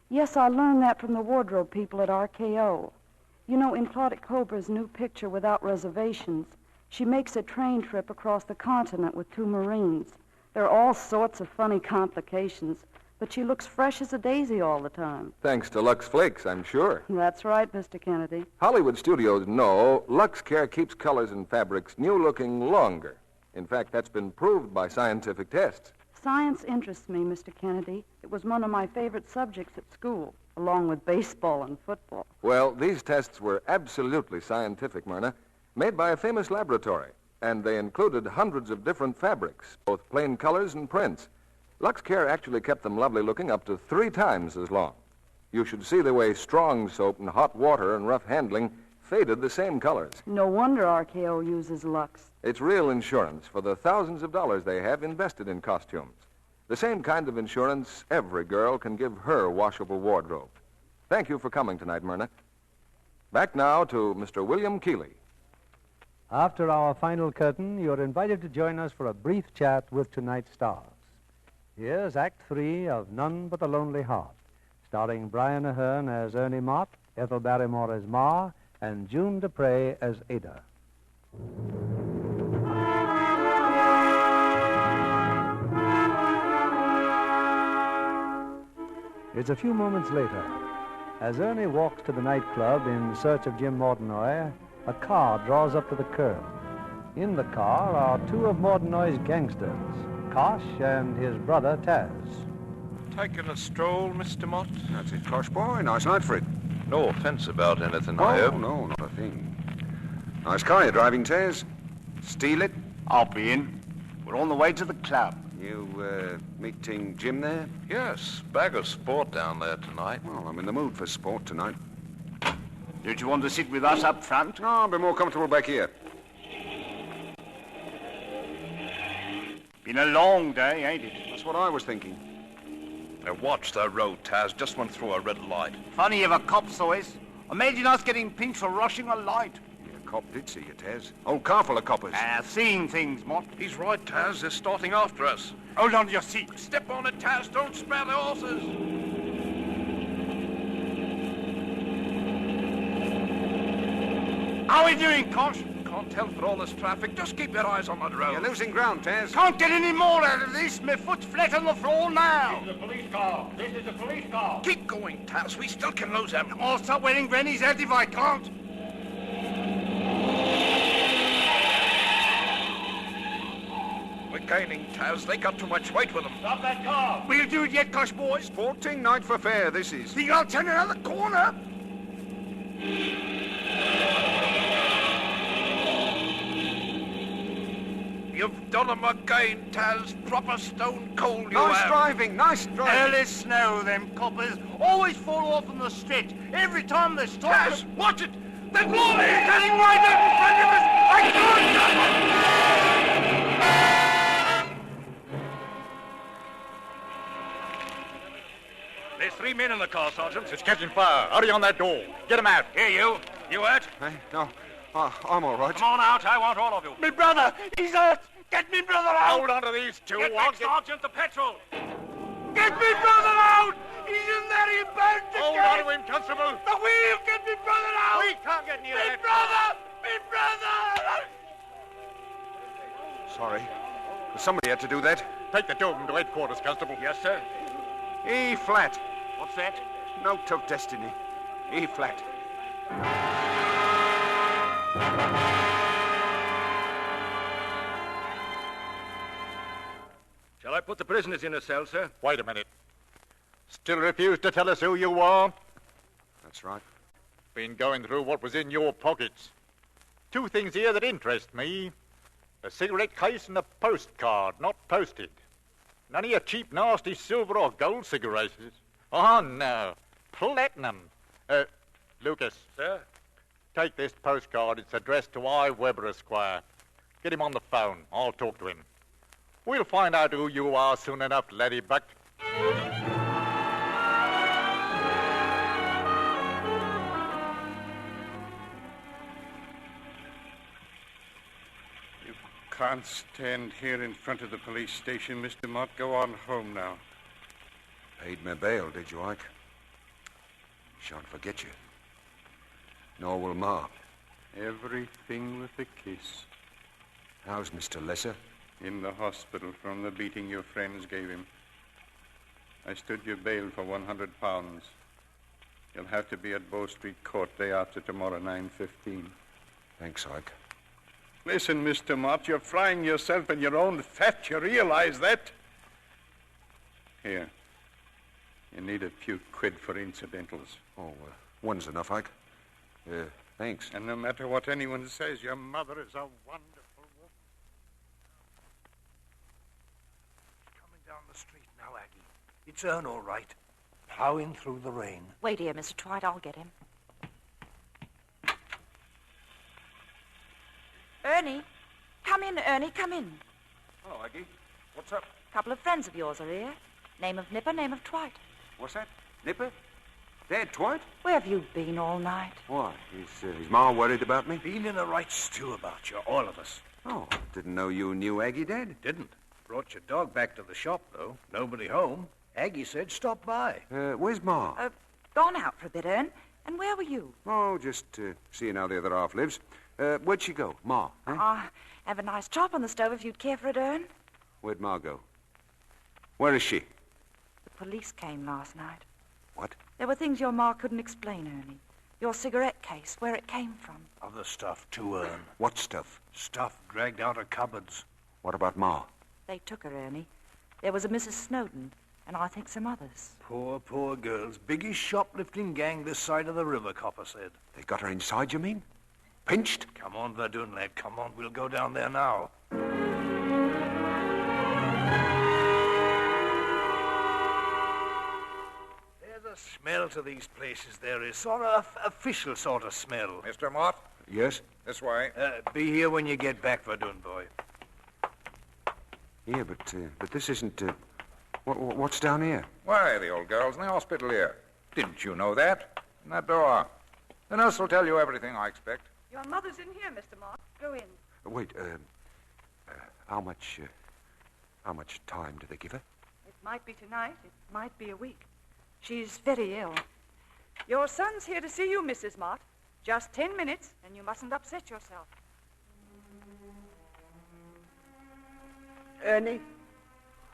Yes, I learned that from the wardrobe people at RKO. You know, in Claudette Colbert's new picture, Without Reservations, she makes a train trip across the continent with 2 Marines. There are all sorts of funny complications, but she looks fresh as a daisy all the time. Thanks to Lux Flakes, I'm sure. That's right, Mr. Kennedy. Hollywood studios know Lux Care keeps colors and fabrics new-looking longer. In fact, that's been proved by scientific tests. Science interests me, Mr. Kennedy. It was one of my favorite subjects at school, along with baseball and football. Well, these tests were absolutely scientific, Myrna, made by a famous laboratory, and they included hundreds of different fabrics, both plain colors and prints. Lux Care actually kept them lovely looking up to 3 times as long. You should see the way strong soap and hot water and rough handling faded the same colors. No wonder RKO uses Lux. It's real insurance for the thousands of dollars they have invested in costumes. The same kind of insurance every girl can give her washable wardrobe. Thank you for coming tonight, Myrna. Back now to Mr. William Keeley. After our final curtain, you're invited to join us for a brief chat with tonight's stars. Here's Act 3 of None But the Lonely Heart, starring Brian Ahern as Ernie Mott, Ethel Barrymore as Ma, and June Dupre as Ada. It's a few moments later. As Ernie walks to the nightclub in search of Jim Mortenoy, a car draws up to the curb. In the car are two of Mortenoy's gangsters, Kosh and his brother Taz. Taking a stroll, Mr. Mott? That's it, Kosh boy. Nice night for it. No offense about anything, Oh, I hope. no, not a thing. Nice car you're driving, Taz. Steal it? I'll be in. We're on the way to the club. You, meeting Jim there? Yes, bag of sport down there tonight. Well, I'm in the mood for sport tonight. Don't you want to sit with us up front? No, I'll be more comfortable back here. Been a long day, ain't it? That's what I was thinking. Now watch the road, Taz. Just went through a red light. Funny if a cop saw us. Imagine us getting pinched for rushing a light. Yeah, a cop did see you, Taz. Old car full of coppers. Seeing things, Mott. He's right, Taz. They're starting after us. Hold on to your seat. Step on it, Taz. Don't spare the horses. How are we doing, Kosh? Can't tell for all this traffic. Just keep your eyes on that road. You're losing ground, Taz. Can't get any more out of this. My foot's flat on the floor now. This is a police car. This is a police car. Keep going, Taz. We still can lose him. I'll stop wearing granny's hat if I can't. We're gaining, Taz. They got too much weight with them. Stop that car. We'll do it yet, Kosh boys. Sporting night for fair, this is. Think I'll turn another corner? You've done him again, Taz. Proper stone cold you Nice have. driving, nice driving. Early snow, them coppers. Always fall off on the stretch. Every time they stop... Taz, watch it. They're blowing. Heading right up in front of us. I can't... There's 3 men in the car, Sergeant. It's catching fire. Hurry on that door. Get 'em out. Here, you. You hurt? Hey, no, I'm all right. Come on out. I want all of you. Me brother, he's hurt. Get me brother out. Hold on to these two. Get back, Sergeant, the petrol. Get me brother out. He's in there. He burned to Hold death. on to him, Constable. The wheel. Get me brother out. We can't get near me that brother. Me brother. Sorry. Somebody had to do that. Take the Dogan to headquarters, Constable. Yes, sir. E flat. What's that? Note of destiny. E flat. Shall I put the prisoners in a cell, sir? Wait a minute. Still refuse to tell us who you are? That's right. Been going through what was in your pockets. 2 things here that interest me. A cigarette case and a postcard, not posted. None of your cheap, nasty silver or gold cigarettes. Oh, no. Platinum. Lucas. Sir? Take this postcard. It's addressed to I. Weber, Esquire. Get him on the phone. I'll talk to him. We'll find out who you are soon enough, Laddybuck. You can't stand here in front of the police station, Mr. Mott. Go on home now. Paid me bail, did you, Ike? Shan't forget you. Nor will Ma. Everything with a kiss. How's Mr. Lesser? In the hospital from the beating your friends gave him. I stood your bail for £100. You'll have to be at Bow Street Court day after tomorrow, 9:15. Thanks, Ike. Listen, Mr. Mott, you're frying yourself in your own fat. You realize that? Here. You need a few quid for incidentals. Oh, one's enough, Ike. Thanks. And no matter what anyone says, your mother is a wonderful woman. Coming down the street now, Aggie. It's Ern, all right. Plowing through the rain. Wait here, Mr. Twite. I'll get him. Ernie. Come in, Ernie. Come in. Oh, Aggie. What's up? A couple of friends of yours are here. Name of Nipper, name of Twite. What's that? Nipper? Dad, Twite? Where have you been all night? Why? Is Ma worried about me? Been in a right stew about you, all of us. Oh, didn't know you knew Aggie, Dad. Didn't. Brought your dog back to the shop, though. Nobody home. Aggie said stop by. Where's Ma? Gone out for a bit, Ern. And where were you? Oh, just seeing how the other half lives. Where'd she go? Ma? Eh? Have a nice chop on the stove if you'd care for it, Ern. Where'd Ma go? Where is she? The police came last night. What? There were things your ma couldn't explain, Ernie. Your cigarette case, where it came from. Other stuff, too, Ern. What stuff? Stuff dragged out of cupboards. What about Ma? They took her, Ernie. There was a Mrs. Snowden, and I think some others. Poor girls. Biggest shoplifting gang this side of the river, Copper said. They got her inside, you mean? Pinched? Come on, Verdun, lad. Come on. We'll go down there now. There's a smell to these places, there is. Sort of official sort of smell. Mr. Mott? Yes? This way. Be here when you get back, Verdun, boy. Yeah, but this isn't... what's down here? Why, the old girl's in the hospital here. Didn't you know that? In that door. The nurse will tell you everything, I expect. Your mother's in here, Mr. Mott. Go in. Wait, how much time do they give her? It might be tonight. It might be a week. She's very ill. Your son's here to see you, Mrs. Mott. Just 10 minutes, and you mustn't upset yourself. Ernie?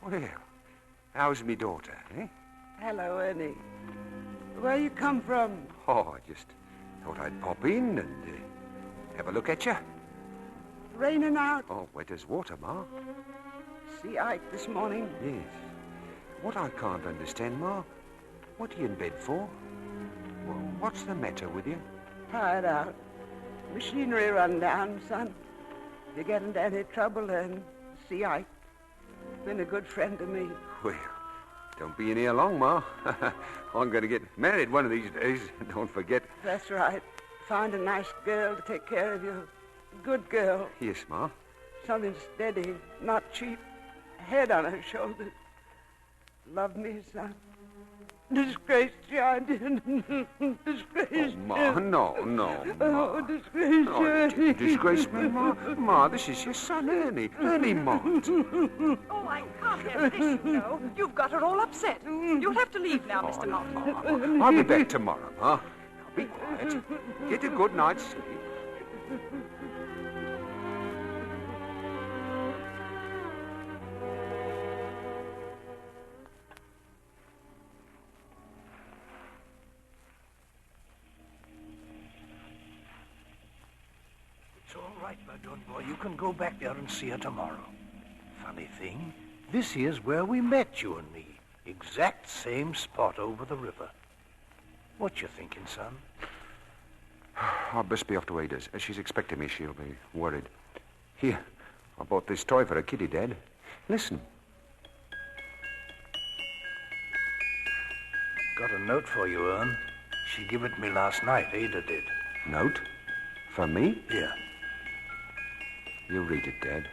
Well, how's me daughter, eh? Hello, Ernie. Where you come from? Oh, I just thought I'd pop in and have a look at you. Raining out? Oh, wet as water, Ma. See Ike this morning? Yes. What I can't understand, Ma, what are you in bed for? Well, what's the matter with you? Tired out. Machinery run down, son. If you get into any trouble, then see Ike. Been a good friend to me. Well, don't be in here long, Ma. I'm going to get married one of these days. Don't forget. That's right. Find a nice girl to take care of you. A good girl. Yes, Ma. Something steady, not cheap. A head on her shoulders. Love me, son. Disgraced you, I did. Disgraced Ma, you. no. Oh, disgraced you. Disgrace me, Ma. Ma, this is your son, Ernie. Ernie Mott. Oh, I can't have this, you know. You've got her all upset. You'll have to leave now, Mr. Mott. I'll be back tomorrow, Ma. Now, be quiet. Get a good night's sleep. It's all right, Verdun, boy. You can go back there and see her tomorrow. Funny thing, this here's where we met, you and me. Exact same spot over the river. What you thinking, son? I'll best be off to Ada's. She's expecting me. She'll be worried. Here, I bought this toy for her kitty, Dad. Listen. Got a note for you, Ern. She gave it me last night, Ada did. Note? For me? Here. You read it, Dad.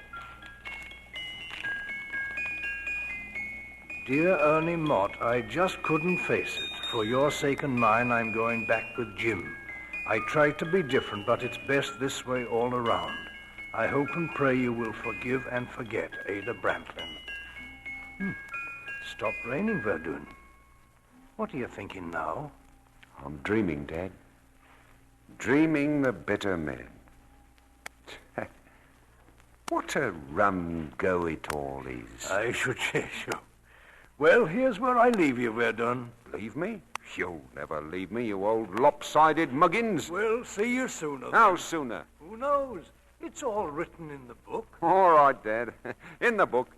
Dear Ernie Mott, I just couldn't face it. For your sake and mine, I'm going back with Jim. I tried to be different, but it's best this way all around. I hope and pray you will forgive and forget Ada Brantlin. Stop raining, Verdun. What are you thinking now? I'm dreaming, Dad. Dreaming the better man. What a rum go it all is. I should say so. Well, here's where I leave you, Verdun. Leave me? You'll never leave me, you old lopsided muggins. We'll see you sooner. How sooner? Who knows? It's all written in the book. All right, Dad. In the book.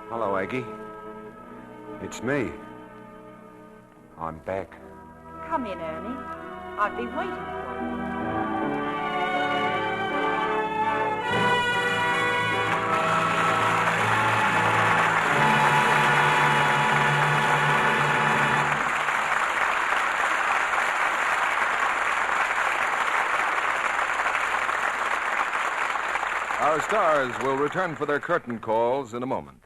Hello, Aggie. It's me. I'm back. Come in, Ernie. I've been waiting for Our stars will return for their curtain calls in a moment.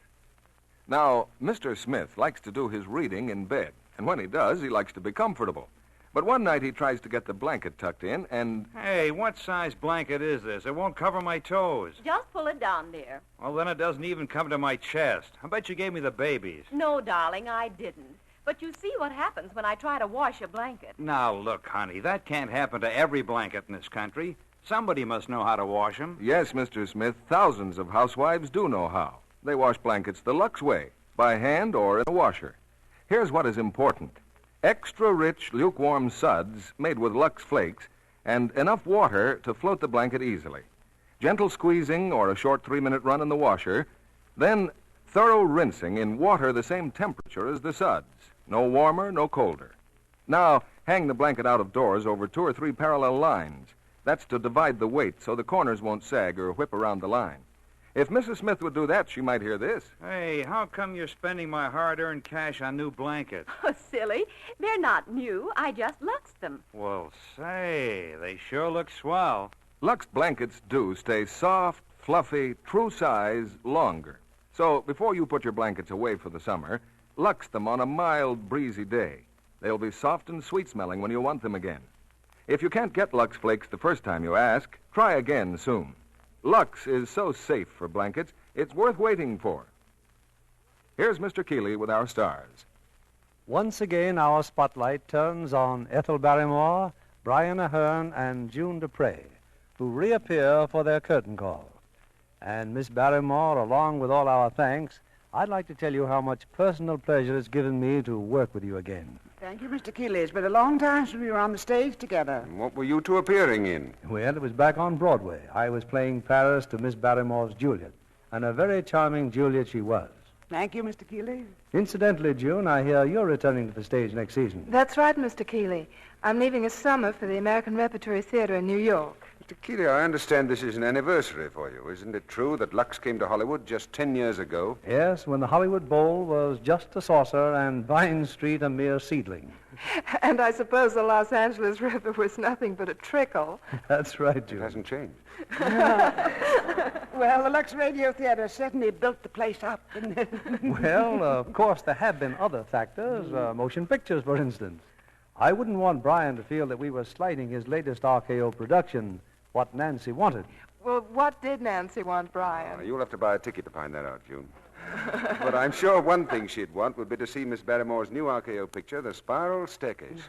Now, Mr. Smith likes to do his reading in bed, and when he does, he likes to be comfortable. But one night he tries to get the blanket tucked in, and... Hey, what size blanket is this? It won't cover my toes. Just pull it down there. Well, then it doesn't even come to my chest. I bet you gave me the babies. No, darling, I didn't. But you see what happens when I try to wash a blanket. Now, look, honey, that can't happen to every blanket in this country. Somebody must know how to wash them. Yes, Mr. Smith, thousands of housewives do know how. They wash blankets the Lux way, by hand or in a washer. Here's what is important. Extra rich, lukewarm suds made with Lux Flakes and enough water to float the blanket easily. Gentle squeezing or a short 3-minute run in the washer, then thorough rinsing in water the same temperature as the suds. No warmer, no colder. Now, hang the blanket out of doors over 2 or 3 parallel lines. That's to divide the weight so the corners won't sag or whip around the line. If Mrs. Smith would do that, she might hear this. Hey, how come you're spending my hard-earned cash on new blankets? Oh, silly. They're not new. I just luxed them. Well, say, they sure look swell. Lux blankets do stay soft, fluffy, true size longer. So before you put your blankets away for the summer, Lux them on a mild, breezy day. They'll be soft and sweet-smelling when you want them again. If you can't get Lux Flakes the first time you ask, try again soon. Lux is so safe for blankets, it's worth waiting for. Here's Mr. Keeley with our stars. Once again, our spotlight turns on Ethel Barrymore, Brian Ahern, and June Dupre, who reappear for their curtain call. And Miss Barrymore, along with all our thanks, I'd like to tell you how much personal pleasure it's given me to work with you again. Thank you, Mr. Keeley. It's been a long time since we were on the stage together. And what were you two appearing in? Well, it was back on Broadway. I was playing Paris to Miss Barrymore's Juliet, and a very charming Juliet she was. Thank you, Mr. Keeley. Incidentally, June, I hear you're returning to the stage next season. That's right, Mr. Keeley. I'm leaving this summer for the American Repertory Theater in New York. Mr. Keeley, I understand this is an anniversary for you. Isn't it true that Lux came to Hollywood just 10 years ago? Yes, when the Hollywood Bowl was just a saucer and Vine Street a mere seedling. And I suppose the Los Angeles River was nothing but a trickle. That's right, June. It hasn't changed. Well, the Lux Radio Theater certainly built the place up. Well, of course, there have been other factors, motion pictures, for instance. I wouldn't want Brian to feel that we were slighting his latest RKO production, What Nancy Wanted. Well, what did Nancy want, Brian? You'll have to buy a ticket to find that out, June. But I'm sure one thing she'd want would be to see Miss Barrymore's new RKO picture, The Spiral Staircase.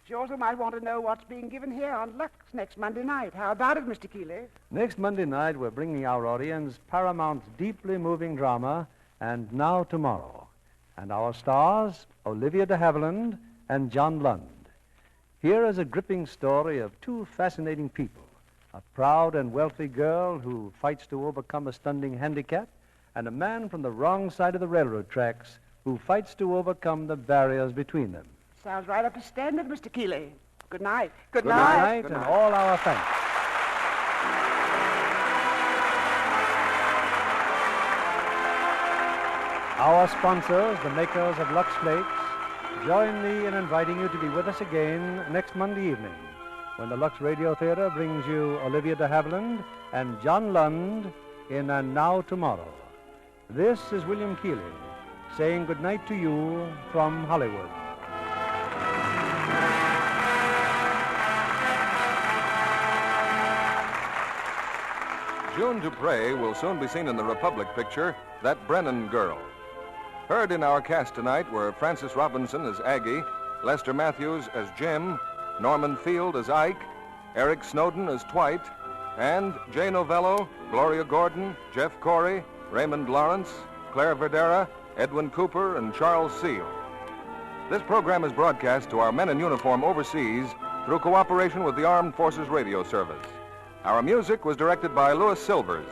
She also might want to know what's being given here on Lux next Monday night. How about it, Mr. Keeley? Next Monday night, we're bringing our audience Paramount's deeply moving drama, And Now Tomorrow. And our stars, Olivia de Havilland and John Lund. Here is a gripping story of 2 fascinating people, a proud and wealthy girl who fights to overcome a stunning handicap, and a man from the wrong side of the railroad tracks who fights to overcome the barriers between them. Sounds right up to standard, Mr. Keeley. Good night. Good night, and all our thanks. Our sponsors, the makers of Lux Flakes, join me in inviting you to be with us again next Monday evening when the Lux Radio Theater brings you Olivia de Havilland and John Lund in And Now Tomorrow. This is William Keeley saying good night to you from Hollywood. June Dupre will soon be seen in the Republic picture, That Brennan Girl. Heard in our cast tonight were Francis Robinson as Aggie, Lester Matthews as Jim, Norman Field as Ike, Eric Snowden as Dwight, and Jay Novello, Gloria Gordon, Jeff Corey, Raymond Lawrence, Claire Verdera, Edwin Cooper, and Charles Seal. This program is broadcast to our men in uniform overseas through cooperation with the Armed Forces Radio Service. Our music was directed by Louis Silvers.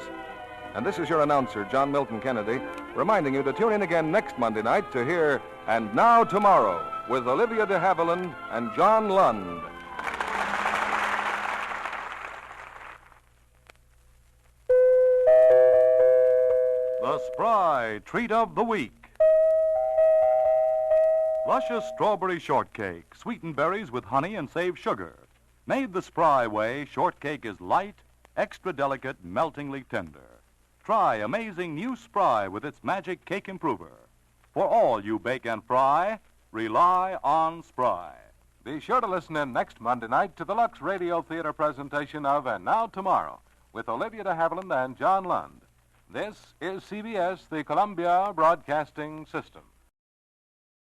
And this is your announcer, John Milton Kennedy, reminding you to tune in again next Monday night to hear And Now Tomorrow with Olivia de Havilland and John Lund. The Spry Treat of the Week. Luscious strawberry shortcake. Sweeten berries with honey and save sugar. Made the Spry way, shortcake is light, extra delicate, meltingly tender. Try amazing new Spry with its magic cake improver. For all you bake and fry, rely on Spry. Be sure to listen in next Monday night to the Lux Radio Theater presentation of And Now Tomorrow with Olivia de Havilland and John Lund. This is CBS, the Columbia Broadcasting System.